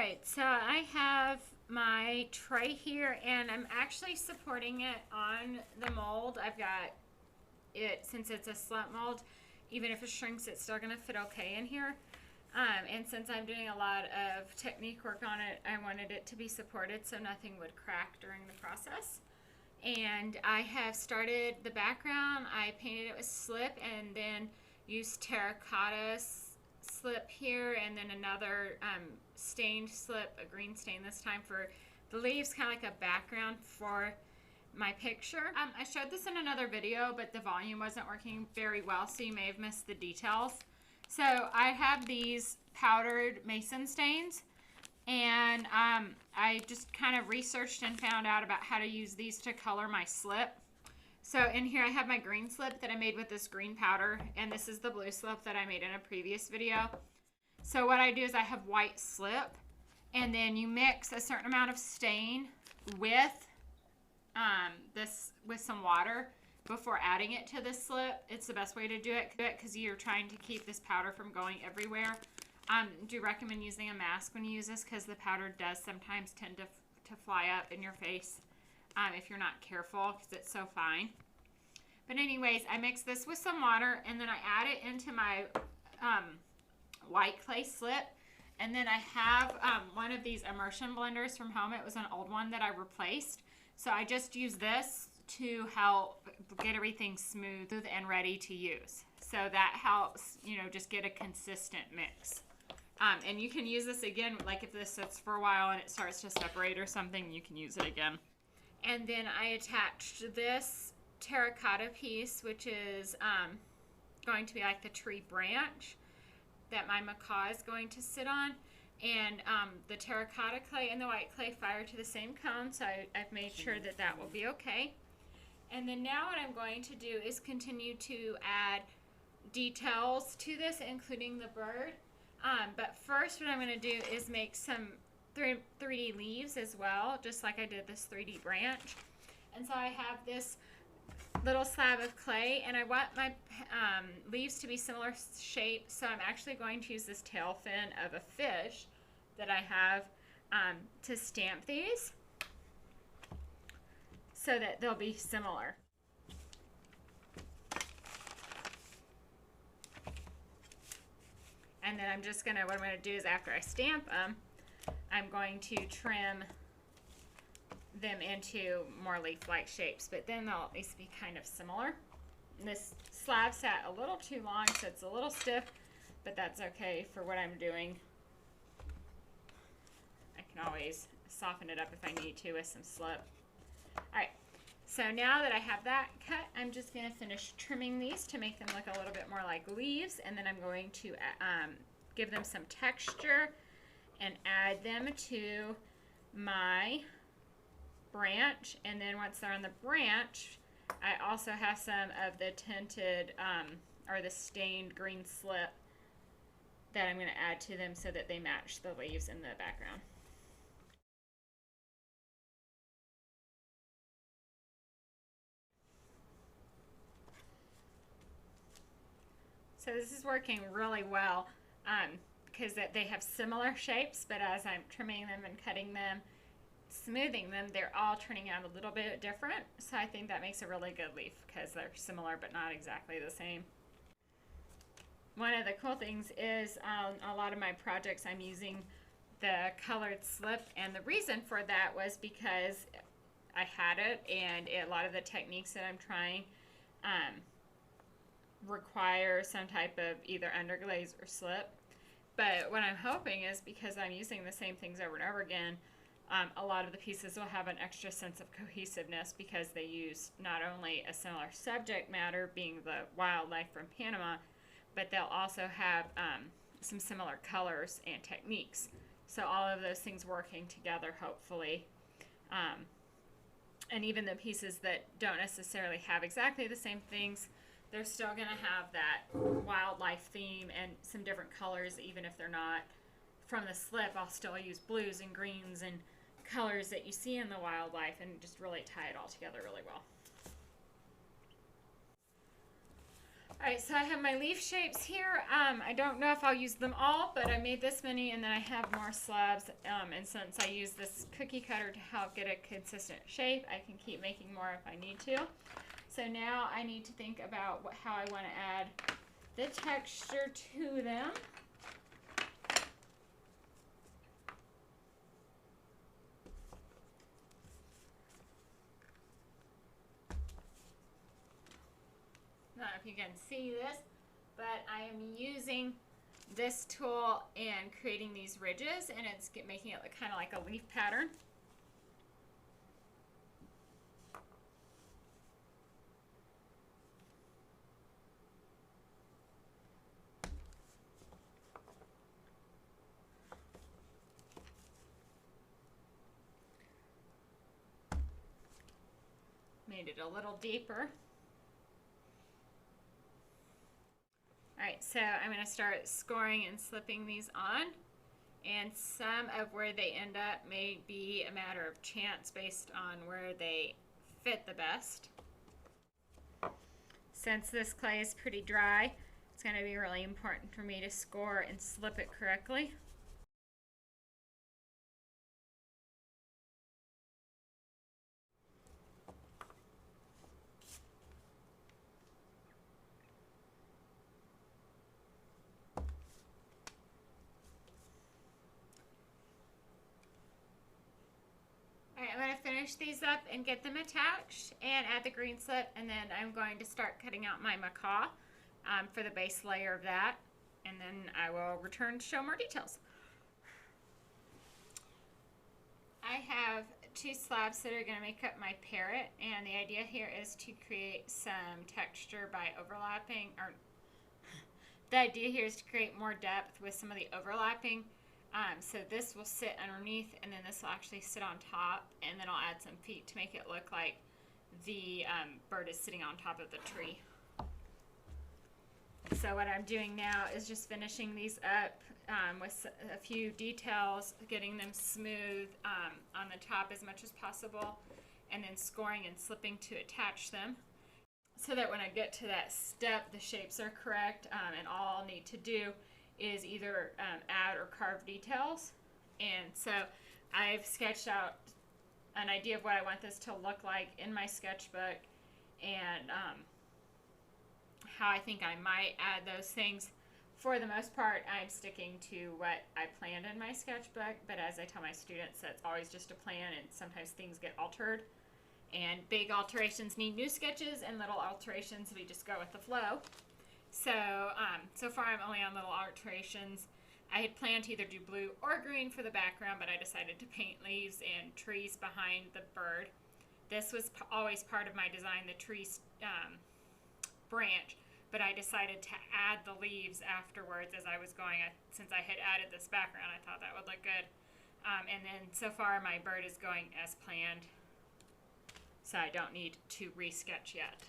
Alright, so I have my tray here and I'm actually supporting it on the mold. I've got it, since it's a slut mold, even if it shrinks, it's still going to fit okay in here. And since I'm doing a lot of technique work on it, I wanted it to be supported so nothing would crack during the process. And I have started the background. I painted it with slip and then used terracotta slip here, and then another stained slip, a green stain this time, for the leaves, kind of like a background for my picture. I showed this in another video, but the volume wasn't working very well, so you may have missed the details. So I have these powdered mason stains, and I just kind of researched and found out about how to use these to color my slip. So in here I have my green slip that I made with this green powder, and this is the blue slip that I made in a previous video. So what I do is I have white slip, and then you mix a certain amount of stain with with some water before adding it to the slip. It's the best way to do it because you're trying to keep this powder from going everywhere. Do recommend using a mask when you use this because the powder does sometimes tend to fly up in your face if you're not careful, because it's so fine. But anyways, I mix this with some water and then I add it into my white clay slip. And then I have one of these immersion blenders from home. It was an old one that I replaced. So I just use this to help get everything smooth and ready to use. So that helps, you know, just get a consistent mix. And you can use this again, like if this sits for a while and it starts to separate or something, you can use it again. And then I attached this terracotta piece, which is going to be like the tree branch that my macaw is going to sit on. And the terracotta clay and the white clay fire to the same cone, so I've made sure that that will be okay. And then now what I'm going to do is continue to add details to this, including the bird. But first what I'm going to do is make some 3D leaves as well, just like I did this 3D branch. And so I have this little slab of clay, and I want my leaves to be similar shape, so I'm actually going to use this tail fin of a fish that I have to stamp these so that they'll be similar. And then I'm just gonna, what I'm gonna do is after I stamp them, I'm going to trim them into more leaf-like shapes, but then they'll at least be kind of similar. And this slab sat a little too long, so it's a little stiff, but that's okay for what I'm doing. I can always soften it up if I need to with some slip. Alright, so now that I have that cut, I'm just going to finish trimming these to make them look a little bit more like leaves, and then I'm going to give them some texture and add them to my branch. And then once they're on the branch, I also have some of the tinted or the stained green slip that I'm going to add to them so that they match the leaves in the background. So this is working really well because they have similar shapes, but as I'm trimming them and cutting them, smoothing them, they're all turning out a little bit different. So I think that makes a really good leaf because they're similar but not exactly the same. One of the cool things is a lot of my projects I'm using the colored slip, and the reason for that was because I had it, and a lot of the techniques that I'm trying require some type of either underglaze or slip. But what I'm hoping is, because I'm using the same things over and over again, a lot of the pieces will have an extra sense of cohesiveness because they use not only a similar subject matter, being the wildlife from Panama, but they'll also have some similar colors and techniques. So all of those things working together, hopefully. And even the pieces that don't necessarily have exactly the same things, they're still going to have that wildlife theme and some different colors, even if they're not from the slip. I'll still use blues and greens and colors that you see in the wildlife and just really tie it all together really well. Alright, so I have my leaf shapes here. I don't know if I'll use them all, but I made this many and then I have more slabs. And since I use this cookie cutter to help get a consistent shape, I can keep making more if I need to. So now I need to think about how I want to add the texture to them. I don't know if you can see this, but I am using this tool and creating these ridges, and it's making it look kind of like a leaf pattern. Made it a little deeper. Alright, so I'm going to start scoring and slipping these on. And some of where they end up may be a matter of chance based on where they fit the best. Since this clay is pretty dry, it's going to be really important for me to score and slip it correctly. I'm going to finish these up and get them attached and add the green slip, and then I'm going to start cutting out my macaw for the base layer of that, and then I will return to show more details. I have two slabs that are going to make up my parrot, and the idea here is to create some texture by overlapping, or the idea here is to create more depth with some of the overlapping. So this will sit underneath, and then this will actually sit on top, and then I'll add some feet to make it look like the bird is sitting on top of the tree. So what I'm doing now is just finishing these up with a few details, getting them smooth on the top as much as possible, and then scoring and slipping to attach them, so that when I get to that step, the shapes are correct, and all I'll need to do is either add or carve details. And so I've sketched out an idea of what I want this to look like in my sketchbook, and how I think I might add those things. For the most part, I'm sticking to what I planned in my sketchbook, but as I tell my students, that's always just a plan, and sometimes things get altered. And big alterations need new sketches, and little alterations, we just go with the flow. So, so far I'm only on little alterations. I had planned to either do blue or green for the background, but I decided to paint leaves and trees behind the bird. This was always part of my design, the trees branch, but I decided to add the leaves afterwards as I was going. Since I had added this background, I thought that would look good. And then so far my bird is going as planned, so I don't need to re-sketch yet.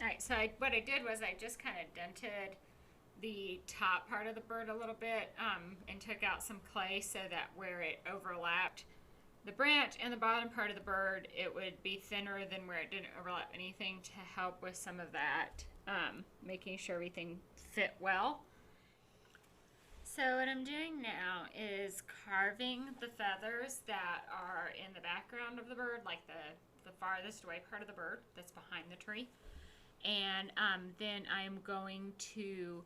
Alright, so what I did was I just kind of dented the top part of the bird a little bit and took out some clay so that where it overlapped the branch and the bottom part of the bird, it would be thinner than where it didn't overlap anything, to help with some of that, making sure everything fit well. So what I'm doing now is carving the feathers that are in the background of the bird, like the farthest away part of the bird that's behind the tree. And then I'm going to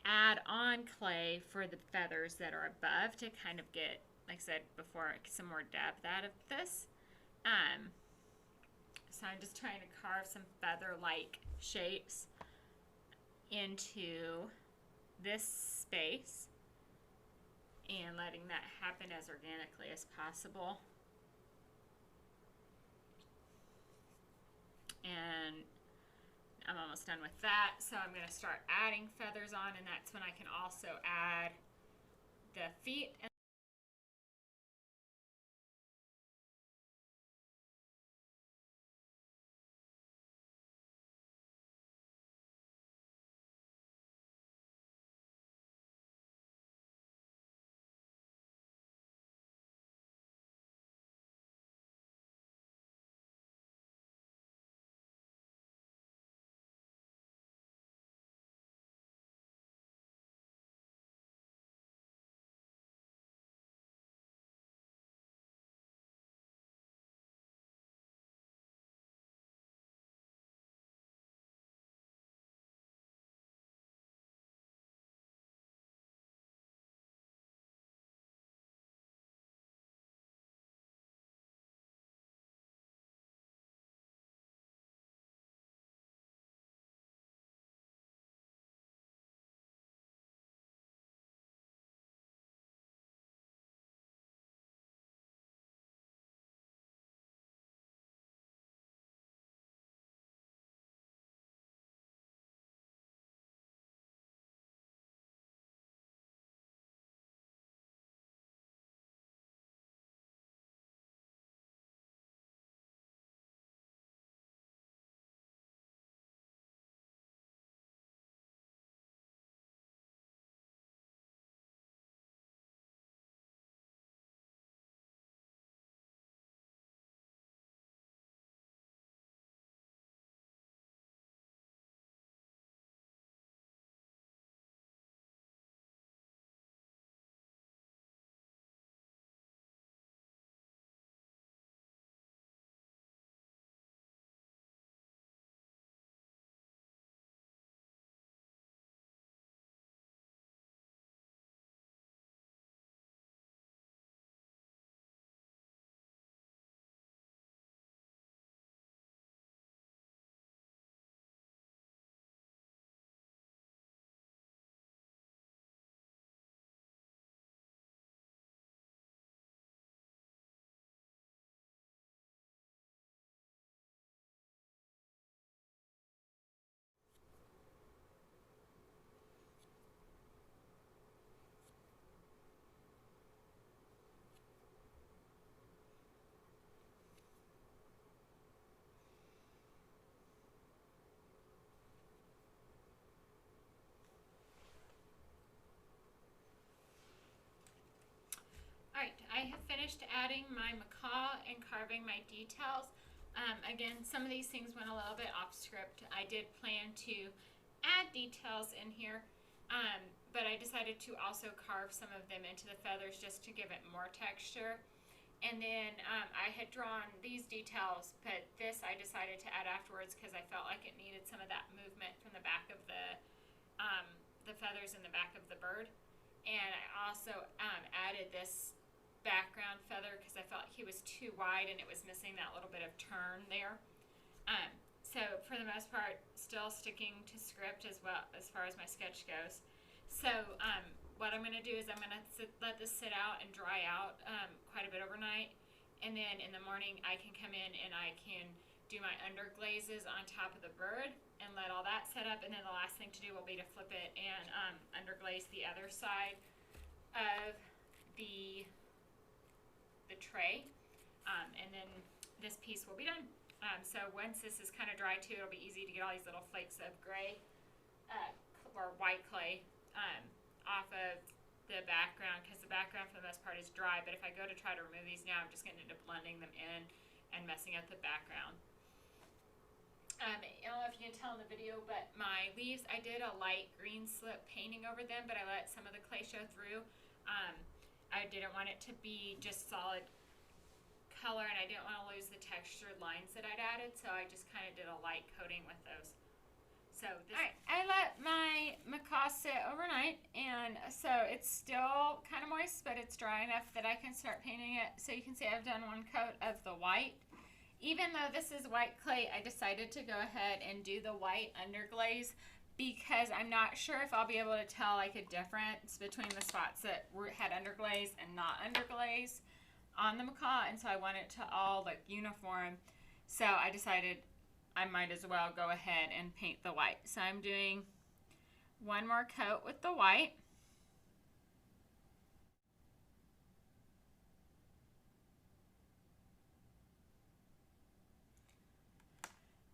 add on clay for the feathers that are above to kind of get, like I said before, some more depth out of this. So I'm just trying to carve some feather-like shapes into this space and letting that happen as organically as possible. And I'm almost done with that, so I'm going to start adding feathers on, and that's when I can also add the feet. Alright, I have finished adding my macaw and carving my details. Again, some of these things went a little bit off script. I did plan to add details in here, but I decided to also carve some of them into the feathers just to give it more texture. And then I had drawn these details, but this I decided to add afterwards because I felt like it needed some of that movement from the back of the feathers in the back of the bird. And I also added this background feather because I felt he was too wide and it was missing that little bit of turn there. So for the most part, still sticking to script as well as far as my sketch goes. So what I'm going to do is I'm going to let this sit out and dry out quite a bit overnight, and then in the morning I can come in and I can do my underglazes on top of the bird and let all that set up, and then the last thing to do will be to flip it and underglaze the other side of the tray, and then this piece will be done. So once this is kind of dry too, it'll be easy to get all these little flakes of gray or white clay off of the background, because the background for the most part is dry, but if I go to try to remove these now, I'm just going to end up blending them in and messing up the background. I don't know if you can tell in the video, but my leaves, I did a light green slip painting over them, but I let some of the clay show through. I didn't want it to be just solid color, and I didn't want to lose the textured lines that I'd added, so I just kind of did a light coating with those. So alright, I let my macaw sit overnight, and so it's still kind of moist, but it's dry enough that I can start painting it. So you can see I've done one coat of the white. Even though this is white clay, I decided to go ahead and do the white underglaze because I'm not sure if I'll be able to tell like a difference between the spots that had underglaze and not underglaze on the macaw, and so I want it to all look uniform. So I decided I might as well go ahead and paint the white. So I'm doing one more coat with the white.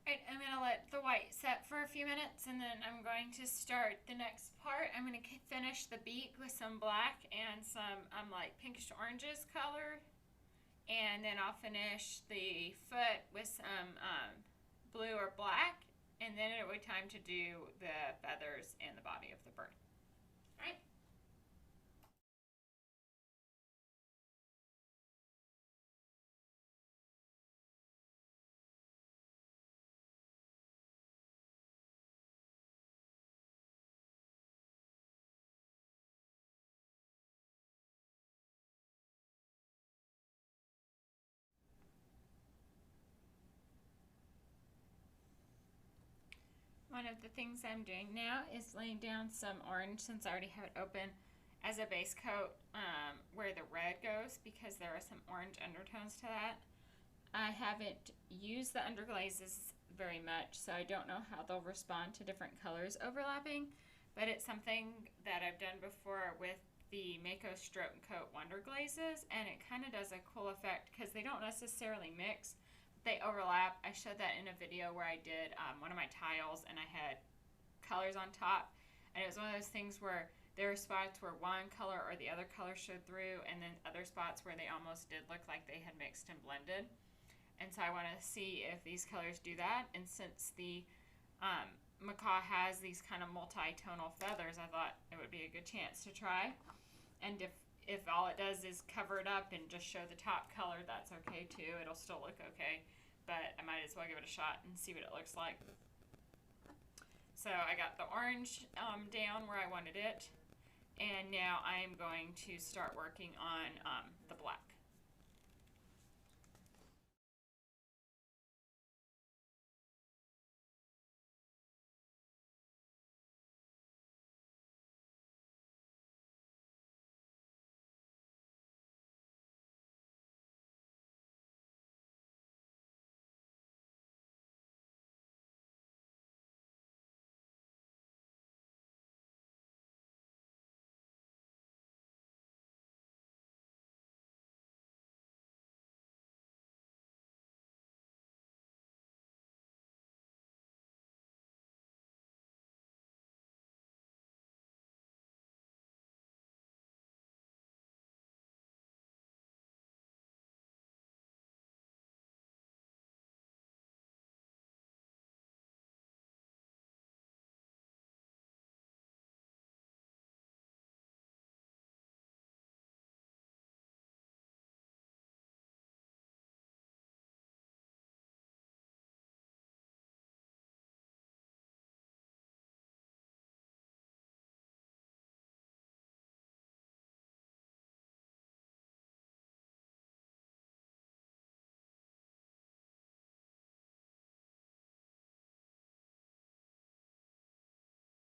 Right, I'm going to let the white set for a few minutes, and then I'm going to start the next part. I'm going to finish the beak with some black and some like pinkish oranges color, and then I'll finish the foot with some blue or black, and then it'll be time to do the feathers and the body of the bird. All right. One of the things I'm doing now is laying down some orange, since I already have it open, as a base coat where the red goes, because there are some orange undertones to that. I haven't used the underglazes very much, so I don't know how they'll respond to different colors overlapping, but it's something that I've done before with the Macaw Stroke and Coat Wonder Glazes, and it kind of does a cool effect because they don't necessarily mix. They overlap. I showed that in a video where I did one of my tiles and I had colors on top, and it was one of those things where there were spots where one color or the other color showed through, and then other spots where they almost did look like they had mixed and blended. And so I want to see if these colors do that, and since the macaw has these kind of multi-tonal feathers, I thought it would be a good chance to try. And if all it does is cover it up and just show the top color, that's okay too. It'll still look okay, but I might as well give it a shot and see what it looks like. So I got the orange down where I wanted it, and now I'm going to start working on the black.